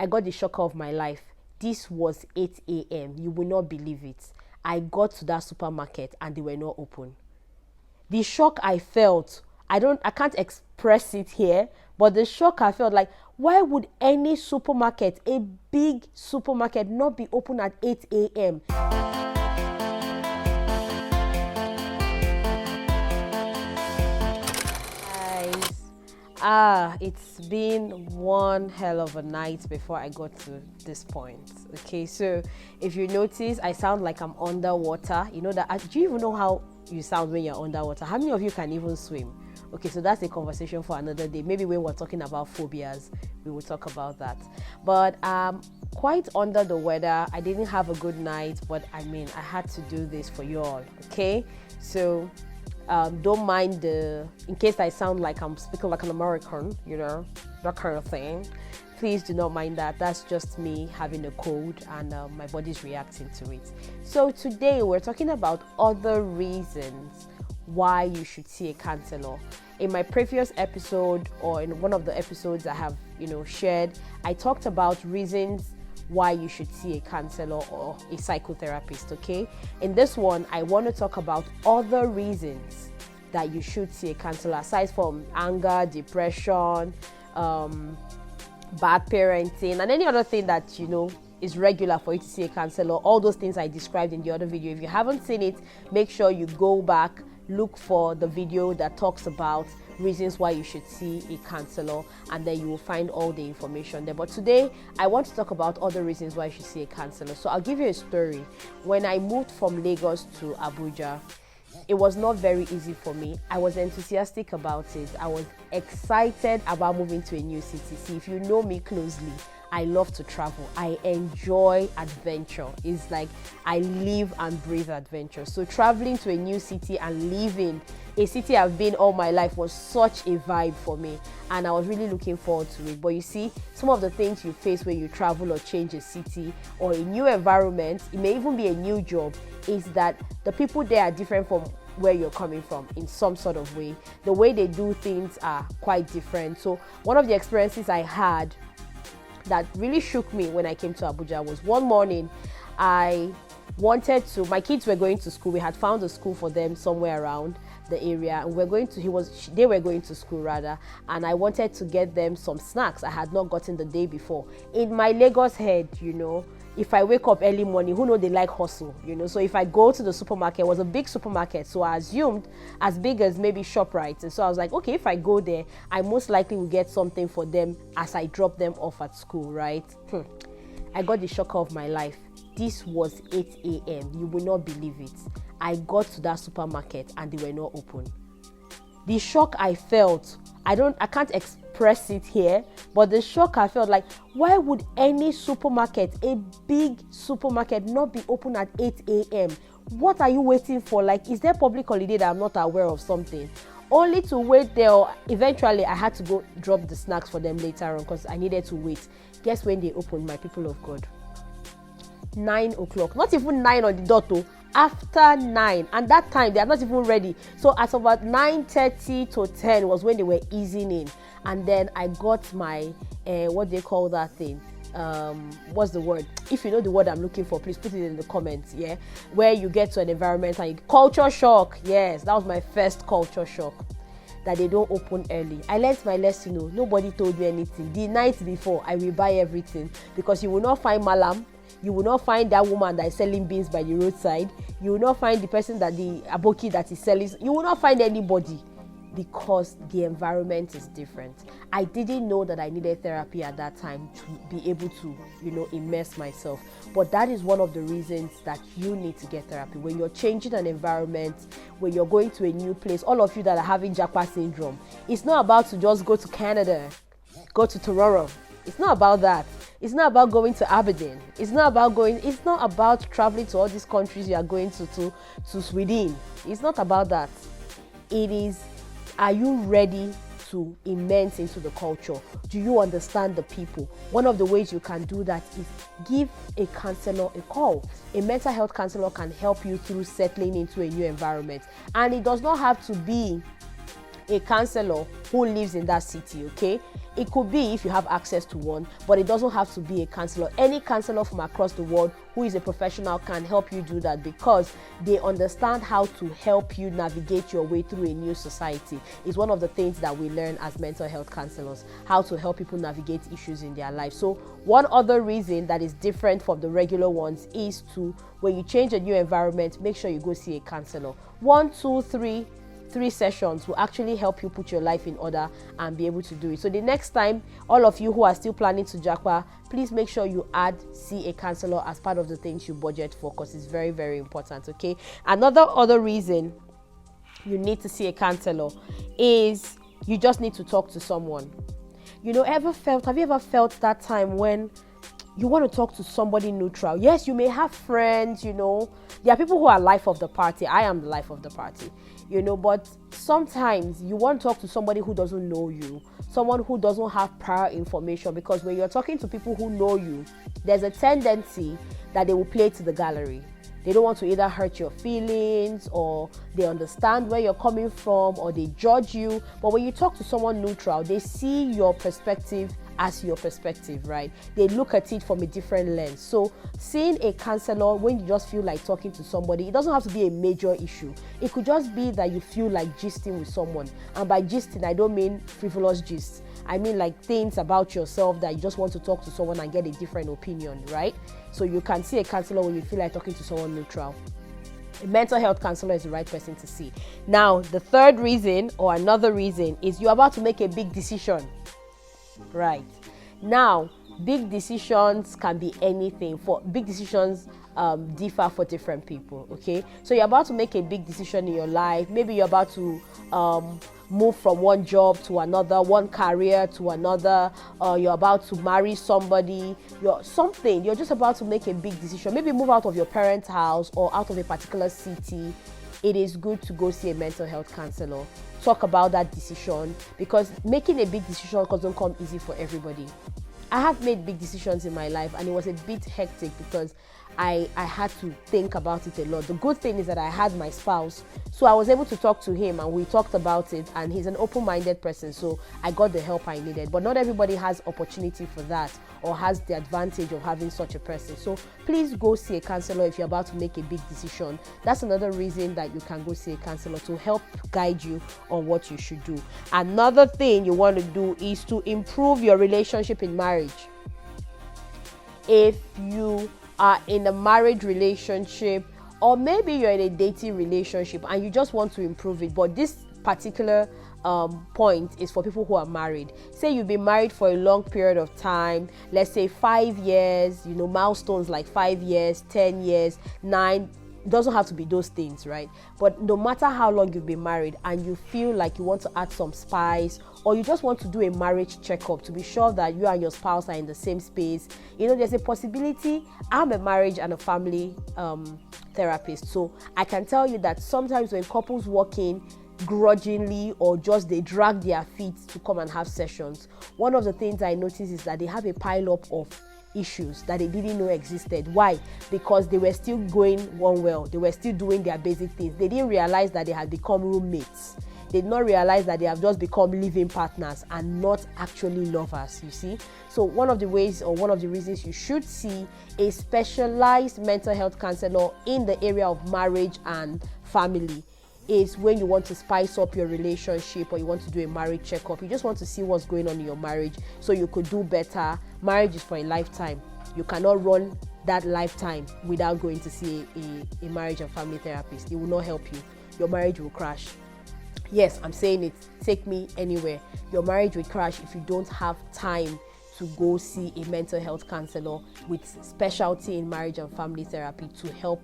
I got the shocker of my life. This was 8 a.m. You will not believe it. I got to that supermarket and they were not open. The shock I felt, I can't express it here, but the shock I felt, like, why would any supermarket, a big supermarket, not be open at 8 a.m.? It's been one hell of a night before I got to this point. Okay, so if you notice, I sound like I'm underwater. You know that? Do you even know how you sound when you're underwater? How many of you can even swim? Okay, so that's a conversation for another day. Maybe when we're talking about phobias, we will talk about that. But quite under the weather. I didn't have a good night, but I mean, I had to do this for you all. Okay, so don't mind in case I sound like I'm speaking like an American, you know, that kind of thing. Please do not mind that. That's just me having a cold and my body's reacting to it. So today we're talking about other reasons why you should see a counselor. In my previous episode, or in one of the episodes I have, shared, I talked about reasons why you should see a counselor or a psychotherapist. Okay, in this one I want to talk about other reasons that you should see a counselor aside from anger, depression, bad parenting, and any other thing that is regular for you to see a counselor. All those things I described in the other video. If you haven't seen it, make sure you go back, look for the video that talks about reasons why you should see a counselor, and then you will find all the information there. But today I want to talk about other reasons why you should see a counselor. So I'll give you a story. When I moved from Lagos to Abuja, it was not very easy for me. I was enthusiastic about it. I was excited about moving to a new city. See, if you know me closely, I love to travel. I enjoy adventure. It's like I live and breathe adventure. So traveling to a new city and leaving a city I've been all my life was such a vibe for me, and I was really looking forward to it. But you see, some of the things you face when you travel or change a city or a new environment, it may even be a new job, is that the people there are different from where you're coming from in some sort of way. The way they do things are quite different. So one of the experiences I had that really shook me when I came to Abuja was one morning my kids were going to school. We had found a school for them somewhere around the area, and they were going to school rather, and I wanted to get them some snacks I had not gotten the day before. In my Lagos head, if I wake up early morning, who know they like hustle, so if I go to the supermarket, it was a big supermarket, so I assumed as big as maybe ShopRite, and so I was like, okay, if I go there, I most likely will get something for them as I drop them off at school, right? I got the shocker of my life. This was 8 a.m. You will not believe it. I got to that supermarket and they were not open. The shock I felt, I can't express it here, but the shock I felt, like, why would any supermarket, a big supermarket, not be open at 8 a.m.? What are you waiting for? Like, is there public holiday that I'm not aware of something? Only to wait there. Eventually, I had to go drop the snacks for them later on because I needed to wait. Guess when they opened, my people of God? 9 o'clock. Not even 9 on the dot, though. After 9, and that time they are not even ready. So at about 9:30 to 10 was when they were easing in, and then I got my what they call that thing. What's the word? If you know the word I'm looking for, please put it in the comments. Yeah, where you get to an environment and culture shock. Yes, that was my first culture shock. That they don't open early. I learned my lesson. Nobody told me anything. The night before, I will buy everything, because you will not find malam. You will not find that woman that is selling beans by the roadside. You will not find the person the aboki that is selling. You will not find anybody, because the environment is different. I didn't know that I needed therapy at that time to be able to, immerse myself. But that is one of the reasons that you need to get therapy. When you're changing an environment, when you're going to a new place, all of you that are having Japa syndrome, it's not about to just go to Canada, go to Toronto. It's not about that. It's not about going to Aberdeen. It's not about traveling to all these countries you are going to Sweden. It's not about that. It is, are you ready to immerse into the culture? Do you understand the people? One of the ways you can do that is give a counselor a call. A mental health counselor can help you through settling into a new environment. And it does not have to be a counselor who lives in that city, okay? It could be if you have access to one, but it doesn't have to be a counselor. Any counselor from across the world who is a professional can help you do that, because they understand how to help you navigate your way through a new society. It's one of the things that we learn as mental health counselors, how to help people navigate issues in their life. So one other reason that is different from the regular ones is to, when you change a new environment, make sure you go see a counselor. 1, 2, 3 sessions will actually help you put your life in order and be able to do it. So the next time, all of you who are still planning to japa, please make sure you see a counselor as part of the things you budget for, because it's very, very important, okay? Other reason you need to see a counselor is you just need to talk to someone. Have you ever felt that time when you want to talk to somebody neutral? Yes, you may have friends, there are people who are life of the party. I am the life of the party, but sometimes you want to talk to somebody who doesn't know you, someone who doesn't have prior information, because when you're talking to people who know you, there's a tendency that they will play to the gallery. They don't want to either hurt your feelings, or they understand where you're coming from, or they judge you. But when you talk to someone neutral, they see your perspective as your perspective, right? They look at it from a different lens. So seeing a counselor when you just feel like talking to somebody, it doesn't have to be a major issue. It could just be that you feel like gisting with someone. And by gisting, I don't mean frivolous gist. I mean like things about yourself that you just want to talk to someone and get a different opinion, right? So you can see a counselor when you feel like talking to someone neutral. A mental health counselor is the right person to see. Now, the third reason, or another reason, is you're about to make a big decision. Right. Now, big decisions can be anything. For big decisions differ for different people, okay? So you're about to make a big decision in your life. Maybe you're about to move from one job to another, one career to another, you're about to marry somebody, you're just about to make a big decision. Maybe move out of your parents' house or out of a particular city. It is good to go see a mental health counselor. Talk about that decision, because making a big decision doesn't come easy for everybody. I have made big decisions in my life, and it was a bit hectic because I had to think about it a lot. The good thing is that I had my spouse, so I was able to talk to him, and we talked about it, and he's an open-minded person, so I got the help I needed. But not everybody has opportunity for that, or has the advantage of having such a person. So please go see a counselor if you're about to make a big decision. That's another reason that you can go see a counselor, to help guide you on what you should do. Another thing you want to do is to improve your relationship in marriage. If you are in a marriage relationship, or maybe you're in a dating relationship and you just want to improve it, but this particular point is for people who are married. Say you've been married for a long period of time, let's say 5 years, milestones like 5 years, 10 years, 9. It doesn't have to be those things, right? But no matter how long you've been married and you feel like you want to add some spice, or you just want to do a marriage checkup to be sure that you and your spouse are in the same space, there's a possibility. I'm a marriage and a family therapist, so I can tell you that sometimes when couples walk in grudgingly, or just they drag their feet to come and have sessions, one of the things I notice is that they have a pile up of issues that they didn't know existed. Why? Because they were still going one well. They were still doing their basic things. They didn't realize that they had become roommates. They did not realize that they have just become living partners and not actually lovers, you see. So one of the ways, or one of the reasons you should see a specialized mental health counselor in the area of marriage and family is when you want to spice up your relationship, or you want to do a marriage checkup. You just want to see what's going on in your marriage so you could do better. Marriage is for a lifetime. You cannot run that lifetime without going to see a marriage and family therapist. It will not help you. Your marriage will crash. Yes, I'm saying it. Take me anywhere. Your marriage will crash if you don't have time to go see a mental health counselor with specialty in marriage and family therapy to help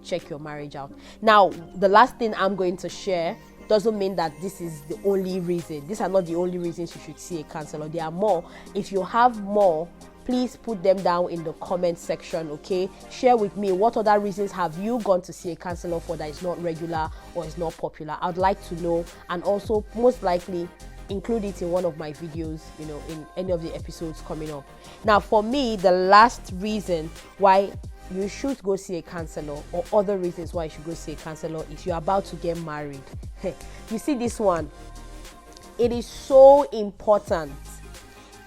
check your marriage out. Now, the last thing I'm going to share doesn't mean that this is the only reason. These are not the only reasons you should see a counselor. There are more. If you have more, please put them down in the comment section, okay? Share with me what other reasons have you gone to see a counselor for that is not regular or is not popular. I'd like to know, and also most likely include it in one of my videos, in any of the episodes coming up. Now, for me, the last reason why you should go see a counselor, or other reasons why you should go see a counselor, is you're about to get married. You see this one, It is so important.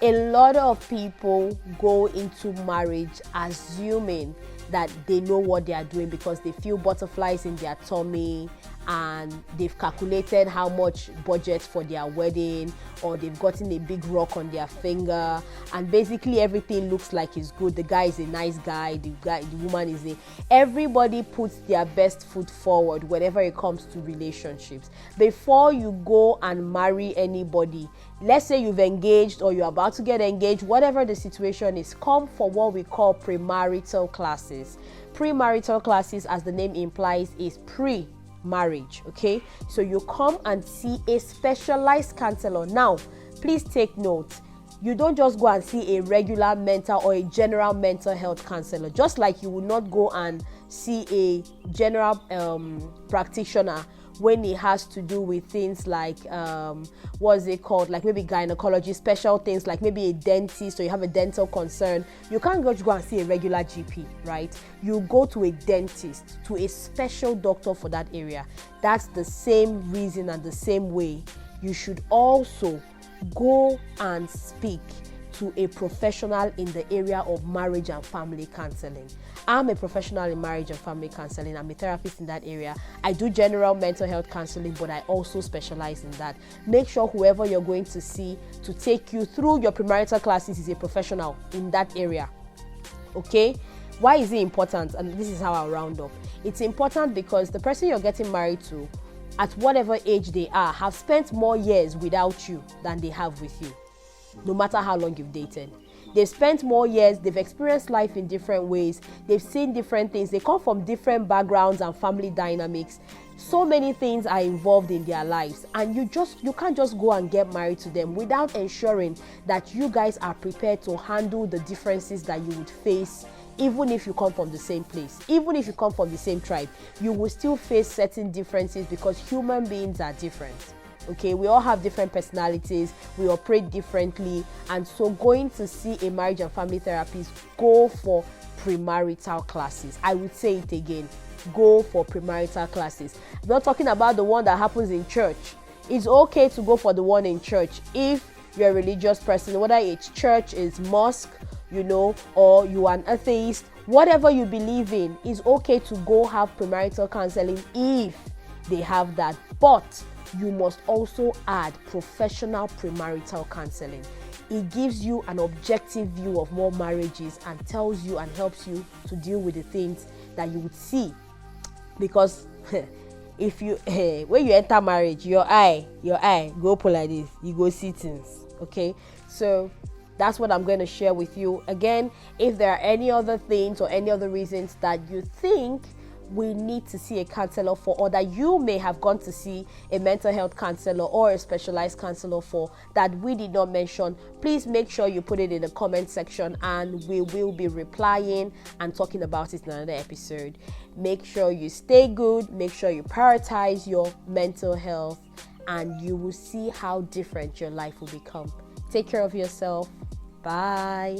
A lot of people go into marriage assuming that they know what they are doing because they feel butterflies in their tummy and they've calculated how much budget for their wedding, or they've gotten a big rock on their finger, and basically everything looks like it's good. The guy is a nice guy, the woman is everybody puts their best foot forward whenever it comes to relationships. Before you go and marry anybody, let's say you've engaged or you're about to get engaged, whatever the situation is, come for what we call premarital classes. Premarital classes, as the name implies, is pre-marriage. Okay, so you come and see a specialized counselor. Now please take note, you don't just go and see a regular mental or a general mental health counselor, just like you would not go and see a general practitioner when it has to do with things like what's it called, like maybe gynecology, special things like maybe a dentist, or you have a dental concern. You can't just go and see a regular GP, right? You go to a dentist, to a special doctor for that area. That's the same reason and the same way you should also go and speak to a professional in the area of marriage and family counseling. I'm a professional in marriage and family counseling. I'm a therapist in that area. I do general mental health counseling, but I also specialize in that. Make sure whoever you're going to see to take you through your premarital classes is a professional in that area. Okay? Why is it important? And this is how I'll round up. It's important because the person you're getting married to, at whatever age they are, have spent more years without you than they have with you. No matter how long you've dated, they've spent more years, they've experienced life in different ways, they've seen different things, they come from different backgrounds and family dynamics. So many things are involved in their lives, and you can't just go and get married to them without ensuring that you guys are prepared to handle the differences that you would face. Even if you come from the same place, even if you come from the same tribe, you will still face certain differences because human beings are different. Okay, we all have different personalities, we operate differently, and so going to see a marriage and family therapist, go for premarital classes. I would say it again, go for premarital classes. I'm not talking about the one that happens in church. It's okay to go for the one in church if you're a religious person, whether it's church, it's mosque, or you are an atheist. Whatever you believe in, is okay to go have premarital counseling if they have that. But you must also add professional premarital counseling. It gives you an objective view of more marriages and tells you and helps you to deal with the things that you would see. Because if you when you enter marriage, your eye go pull like this, you go see things. Okay, so that's what I'm going to share with you. Again, if there are any other things or any other reasons that you think we need to see a counselor for, or that you may have gone to see a mental health counselor or a specialized counselor for that we did not mention, please make sure you put it in the comment section and we will be replying and talking about it in another episode. Make sure you stay good, make sure you prioritize your mental health, and you will see how different your life will become. Take care of yourself. Bye.